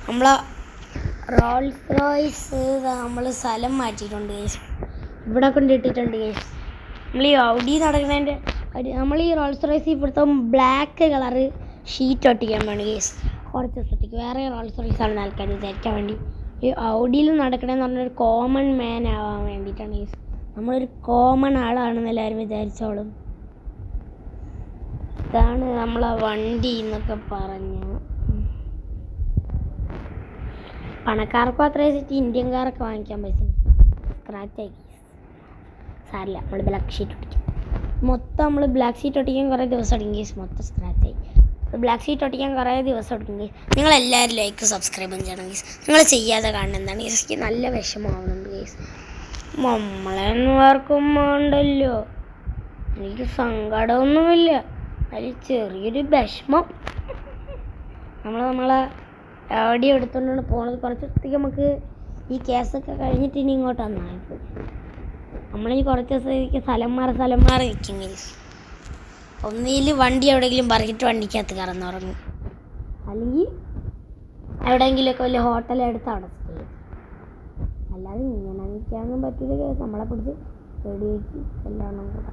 നമ്മളെ Rolls Royce നമ്മൾ സ്ഥലം മാറ്റിയിട്ടുണ്ട് ഗൈസ്. ഇവിടെ കൊണ്ടിട്ടിട്ടുണ്ട് ഗൈസ്. നമ്മൾ ഈ ഔഡി നടക്കുന്നതിൻ്റെ നമ്മൾ ഈ റോൾസ് റോയ്സ് ഇവിടുത്തെ ബ്ലാക്ക് കളറ് ഷീറ്റ് ഒട്ടിക്കാൻ വേണ്ടി ഗൈസ് കുറച്ച് ദിവസത്തേക്ക് വേറെ റോൾസ് റോയ്സ് ആണെന്ന് ആൾക്കാർ വിചാരിക്കാൻ വേണ്ടി ഈ ഔഡിയിൽ നടക്കണമെന്ന് പറഞ്ഞൊരു കോമൺ മാൻ ആവാൻ വേണ്ടിയിട്ടാണ് ഗൈസ്. നമ്മളൊരു കോമൺ ആളാണെന്ന് എല്ലാവരും വിചാരിച്ചോളും. ഇതാണ് നമ്മളെ വണ്ടി എന്നൊക്കെ പറഞ്ഞു. പണക്കാർക്കും അത്രയും സെറ്റ് ഇന്ത്യൻകാരൊക്കെ വാങ്ങിക്കാൻ പറ്റും. സ്ക്രാച്ചായി സാരില്ല, നമ്മൾ ബ്ലാക്ക് ഷീറ്റ് ഒട്ടിക്കും. മൊത്തം നമ്മൾ ബ്ലാക്ക് ഷീറ്റ് ഒട്ടിക്കാൻ കുറേ ദിവസം എടുക്കും കേസ്. മൊത്തം സ്ക്രാച്ചായി. ബ്ലാക്ക് ഷീറ്റ് ഒട്ടിക്കാൻ കുറേ ദിവസം എടുക്കും കേസ്. നിങ്ങളെല്ലാവരും ലൈക്ക് സബ്സ്ക്രൈബും ചെയ്യണം കേസ്. നിങ്ങൾ ചെയ്യാതെ കാണുന്ന എന്താണ് കേസ്? എനിക്ക് നല്ല വിഷമമാവുന്നുണ്ട് കേസ്. നമ്മളെന്ന് ആർക്കും വേണ്ടല്ലോ. എനിക്ക് സങ്കടമൊന്നുമില്ല, അതിൽ ചെറിയൊരു വിഷമം. നമ്മളെ ഓഡിയോ എടുത്തുകൊണ്ടാണ് പോണത്. കുറച്ച് ദിവസത്തേക്ക് നമുക്ക് ഈ കേസൊക്കെ കഴിഞ്ഞിട്ട് ഇനി ഇങ്ങോട്ട് വന്നായിരുന്നു. നമ്മളിനി കുറച്ച് ദിവസത്തേക്ക് സ്ഥലം മാറി നിൽക്കും ഗൈസ്. ഒന്നിൽ വണ്ടി എവിടെയെങ്കിലും പറഞ്ഞിട്ട് വണ്ടിക്കകത്ത് കറന്നുറങ്ങും, അല്ലെങ്കിൽ എവിടെയെങ്കിലുമൊക്കെ വലിയ ഹോട്ടലെടുത്ത് അവിടെ സ്റ്റേ ചെയ്യും. അല്ലാതെ ഇങ്ങനെ നിൽക്കാനൊന്നും പറ്റില്ല കേസ്. നമ്മളെ പിടിച്ച് വെടിവെച്ച് എല്ലാം കൂടെ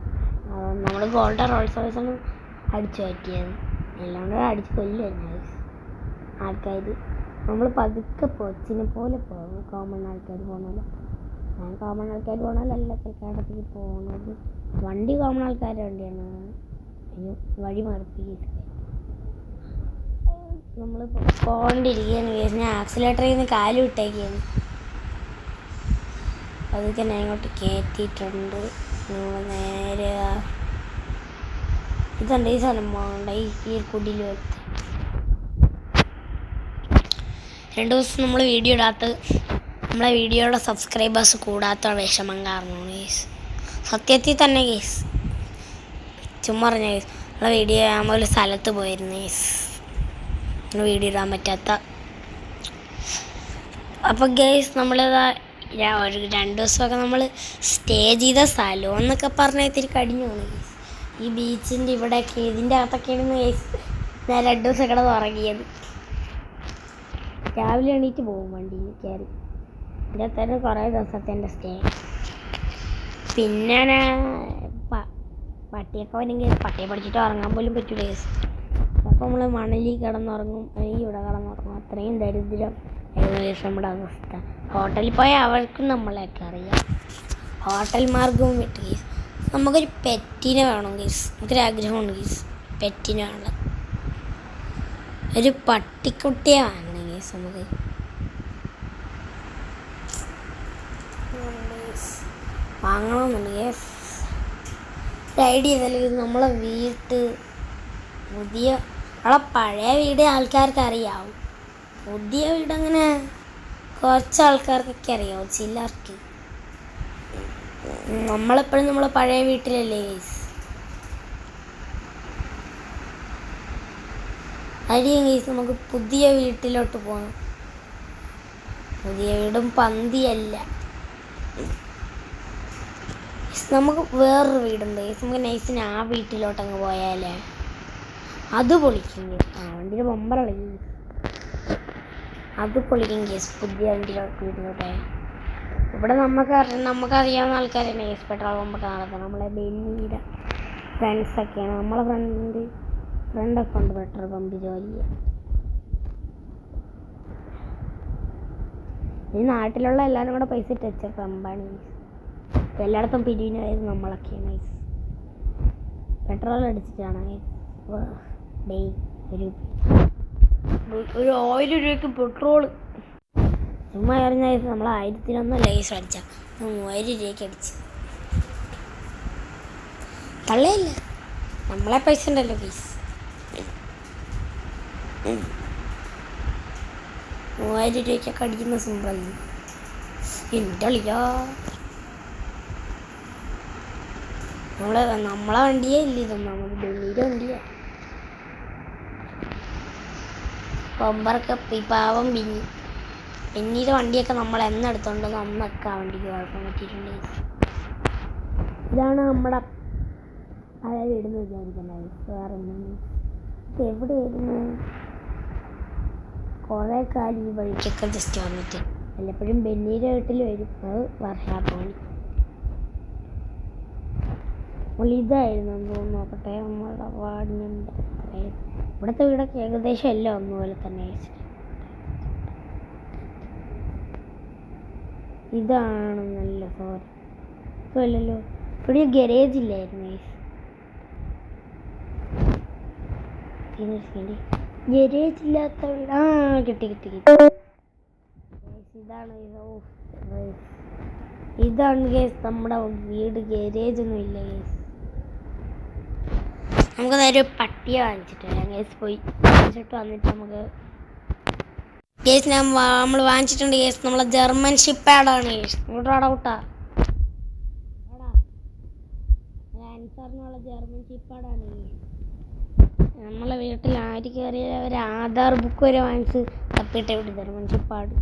നമ്മൾ ഗോൾഡൻ റോൾസ് റോയ്സാണ് അടിച്ചു പറ്റിയത്. എല്ലാം കൂടെ അടിച്ച് കൊല്ലുമായിരുന്നു ഗൈസ് ആൾക്കാർ. നമ്മൾ പതുക്കെ പൊച്ചിനെ പോലെ പോകും, കോമൺ ആൾക്കാർ പോകണമല്ലോ. ഞാൻ കോമൺ ആൾക്കാർ പോകണമല്ല തൽക്കാലത്തേക്ക് പോകുന്നത്. വണ്ടി കോമൺ ആൾക്കാരുടെ വണ്ടിയാണ്. വഴി മറിപ്പിക്കുക. നമ്മൾ പോകേണ്ടിരിക്കുകയാണ് കേസ്. ഞാൻ ആക്സിലേറ്ററിൽ നിന്ന് കാല് വിട്ടേക്കാണ്. അതൊക്കെ ഞാൻ ഇങ്ങോട്ട് കയറ്റിയിട്ടുണ്ട്. നേരെ ഇതുണ്ട് ഈ സാധനം പോകണ്ട ഈ കുടിയിൽ വെച്ച്. 2 ദിവസം നമ്മൾ വീഡിയോ ഇടാത്ത നമ്മളെ വീഡിയോയുടെ സബ്സ്ക്രൈബേഴ്സ് കൂടാത്ത വിഷമം കാരണമാണ് കേസ്. സത്യത്തിൽ തന്നെ കേസ്, ചുമ്മാ പറഞ്ഞ കേസ്. നമ്മളെ വീഡിയോ ആകുമ്പോൾ ഒരു സ്ഥലത്ത് പോയിരുന്നു കേസ്, വീഡിയോ ഇടാൻ പറ്റാത്ത. അപ്പോൾ ഗേസ് നമ്മളിതാ ഒരു 2 ദിവസമൊക്കെ നമ്മൾ സ്റ്റേ ചെയ്ത സ്ഥലം എന്നൊക്കെ പറഞ്ഞാൽ ഇത്തിരി കടിഞ്ഞു പോകണം കേസ്. ഈ ബീച്ചിൻ്റെ ഇവിടെയൊക്കെ ഇതിൻ്റെ അകത്തൊക്കെയാണ് കേസ് ഞാൻ 2 ദിവസം കിടന്ന് ഉറങ്ങിയത്. രാവിലെ എണീറ്റ് പോകും വണ്ടിയിൽ കയറി. ഇതിനകത്ത് കുറേ ദിവസത്തെ എൻ്റെ സ്റ്റേ. പിന്നെ പട്ടിയൊക്കെ വന്നെങ്കിൽ പട്ടിയെ പഠിച്ചിട്ട് ഉറങ്ങാൻ പോലും പറ്റില്ല കേസ്. അപ്പോൾ നമ്മൾ മണലിൽ കിടന്നുറങ്ങും, അല്ലെങ്കിൽ ഇവിടെ കിടന്നുറങ്ങും. അത്രയും ദരിദ്രം ഏകദേശം നമ്മുടെ അവസ്ഥ. ഹോട്ടലിൽ പോയാൽ അവർക്കും നമ്മളെയൊക്കെ അറിയാം. ഹോട്ടൽ മാർഗവും വിട്ട് കേസ്. നമുക്കൊരു പെറ്റിനെ വേണം കേസ്. നമുക്കൊരാഗ്രഹമുണ്ട് കേസ്, പെറ്റിനെ വേണം. ഒരു പട്ടിക്കുട്ടിയെ വാങ്ങണം കേസ്. നമുക്ക് വാങ്ങണമെന്നുണ്ട് കേസ്. ഐഡിയ ചെയ്താലും നമ്മളെ നമ്മളെ പഴയ വീട് ആൾക്കാർക്ക് അറിയാവും. പുതിയ വീടങ്ങനെ കുറച്ച് ആൾക്കാർക്കൊക്കെ അറിയാവും, ചിലർക്ക്. നമ്മളെപ്പോഴും നമ്മളെ പഴയ വീട്ടിലല്ലേ കേസ്. അരിയും കേസ് നമുക്ക് പുതിയ വീട്ടിലോട്ട് പോകണം. പുതിയ വീടും പന്തിയല്ല. നമുക്ക് വേറൊരു വീടുണ്ട് കേസ്. നമുക്ക് നൈസിന് ആ വീട്ടിലോട്ടങ്ങ് പോയാലേ അത് പൊളിക്കും കേസ്. ആ വണ്ടിയുടെ ബമ്പറളി അത് പൊളിക്കും കേസ്. പുതിയ വീട്ടിലോട്ട് ഇവിടെ നമുക്കറിയാവുന്ന ആൾക്കാരാണ് കേസ്. പെട്രോൾ പമ്പൊക്കെ നടത്തുന്നത് നമ്മളെ ബെന്നിയുടെ ഫ്രണ്ട്സൊക്കെയാണ്. നമ്മളെ ഫ്രണ്ടൊക്കെ ഉണ്ട് പെട്രോൾ പമ്പ് ജോലി. ഈ നാട്ടിലുള്ള എല്ലാവരും കൂടെ പൈസ ഇട്ട് വെച്ച പമ്പാണ് കേസ്. എല്ലായിടത്തും പിരിവിനായത് നമ്മളൊക്കെയാണ് കേസ്. പെട്രോൾ അടിച്ചിട്ടാണ് ഡേ ഒരു 1000 രൂപയ്ക്ക് പെട്രോള് ചുമ്മാ എറിഞ്ഞ കേസ്. നമ്മൾ 1001 കേസ് അടിച്ചാൽ 3000 രൂപയ്ക്ക് അടിച്ച് തള്ളയില്ല. നമ്മളെ പൈസ ഉണ്ടല്ലോ കേസ്. 3000 രൂപയ്ക്കൊക്കെ അടിക്കുന്ന സിമ്പിൾ എൻ്റെ കളിക്കാ. നമ്മളെ വണ്ടിയേ ഇല്ല, ഇതൊന്നും നമ്മൾ ഡൽഹിയുടെ വണ്ടിയാണ്. ബമ്പറൊക്കെ ഈ പാവം പിന്നീട് വണ്ടിയൊക്കെ നമ്മൾ എന്നെടുത്തോണ്ട് അന്നൊക്കെ ആ വണ്ടിക്ക് കുഴപ്പം പറ്റിയിട്ടുണ്ട്. ഇതാണ് നമ്മുടെ പഴയ വീടെന്ന് വിചാരിക്കുന്നത്. വേറെ എവിടെയായിരുന്നു കുറേ കാലം ഈ വഴിക്കൊക്കെ ജസ്റ്റ് വന്നിട്ട് വല്ലപ്പോഴും ബെന്നിയുടെ വീട്ടിൽ വരും. അത് വർഷാപ്പോണി ഇതായിരുന്നു തോന്നുന്നു. നോക്കട്ടെ നമ്മളുടെ വാർഡിനുണ്ട്. ഇവിടുത്തെ വീടൊക്കെ ഏകദേശം എല്ലാം ഒന്നുപോലെ തന്നെ. ഇതാണ് നല്ല സോറി ഇല്ലല്ലോ. ഇവിടെ ഗരേജ് ഇല്ലായിരുന്നു. ഗരേജ് ഇല്ലാത്ത വീട് കിട്ടി. ഇതാണ് കേസ് നമ്മുടെ വീട്. ഗരേജ് ഒന്നും ഇല്ല കേസ്. നമുക്ക് നേരെ പട്ടിയെ വാങ്ങിച്ചിട്ട് വരാം കേസ്. പോയി വാങ്ങിച്ചിട്ട് വന്നിട്ട് നമുക്ക് കേസ് നമ്മൾ വാങ്ങിച്ചിട്ടുണ്ട് കേസ്. നമ്മളെ ജർമ്മൻ ഷിപ്പാഡാണ് കേസ്. ഔട്ടാ ആൻസറിനുള്ള ജർമ്മൻ ഷിപ്പാഡാണ് കേസ്. നമ്മളെ വീട്ടിൽ ആര് കയറിയ ഒരു ആധാർ ബുക്ക് വരെ വാങ്ങിച്ച് തപ്പിയിട്ട് ഇവിടെ ജർമ്മൻ ഷിപ്പാഡ്.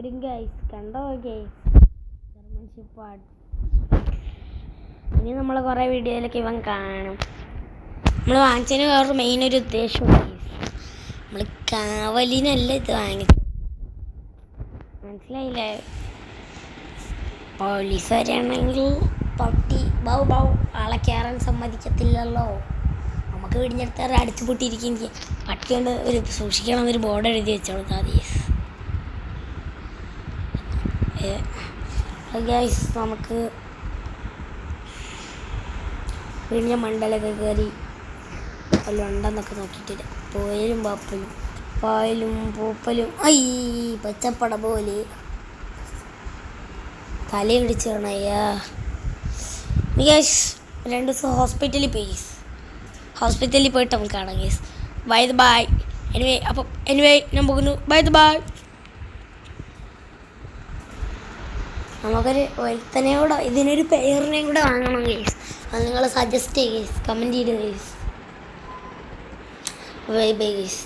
ഒരു ഗൈസ് കണ്ടോ ഗൈസ് ജർമ്മൻ ഷിപ്പാഡ്. ഇനി നമ്മൾ കുറേ വീഡിയോയിലൊക്കെ ഇവൻ കാണും. നമ്മൾ വാങ്ങിച്ചതിന് വേറൊരു മെയിൻ ഒരു ഉദ്ദേശമുണ്ട് ഗൈസ്. നമ്മൾ കാവലിനല്ല ഇത് വാങ്ങിച്ചത്, മനസ്സിലായില്ലേ? പോലീസ് വരികയാണെങ്കിൽ പട്ടി ബൗ ആളെ കയറാൻ സമ്മതിക്കത്തില്ലല്ലോ. നമുക്ക് വീടിനടുത്ത് അടിച്ചു പൊട്ടിയിരിക്കുകയും ചെയ്യാം. പട്ടി കൊണ്ട് ഒരു സൂക്ഷിക്കണം എന്നൊരു ബോർഡ് എഴുതി വെച്ചോളൂ ഗൈസ്. നമുക്ക് വീടിൻ്റെ മണ്ടലൊക്കെ കയറി വല്ലതും ഉണ്ടെന്നൊക്കെ നോക്കിയിട്ടില്ല. പായലും പൂപ്പലും പച്ചപ്പട പോലെ തലയിടിച്ചാണയ്യാ. ഗൈസ് 2 ദിവസം ഹോസ്പിറ്റലിൽ പോയിട്ട് നമുക്ക് കാണാം ഗൈസ്. ബൈ. എനിവേ ഞാൻ പോകുന്നു. ബൈ. നമുക്കൊരു ഒരുത്തനെയും ഇതിനൊരു പേരിനെയും കൂടെ വാങ്ങണം ഗൈസ്. അത് നിങ്ങൾ സജസ്റ്റ് ചെയ്യുക ഗൈസ്, കമൻറ്റ് ചെയ്ത് ഗൈസ്. Bye guys.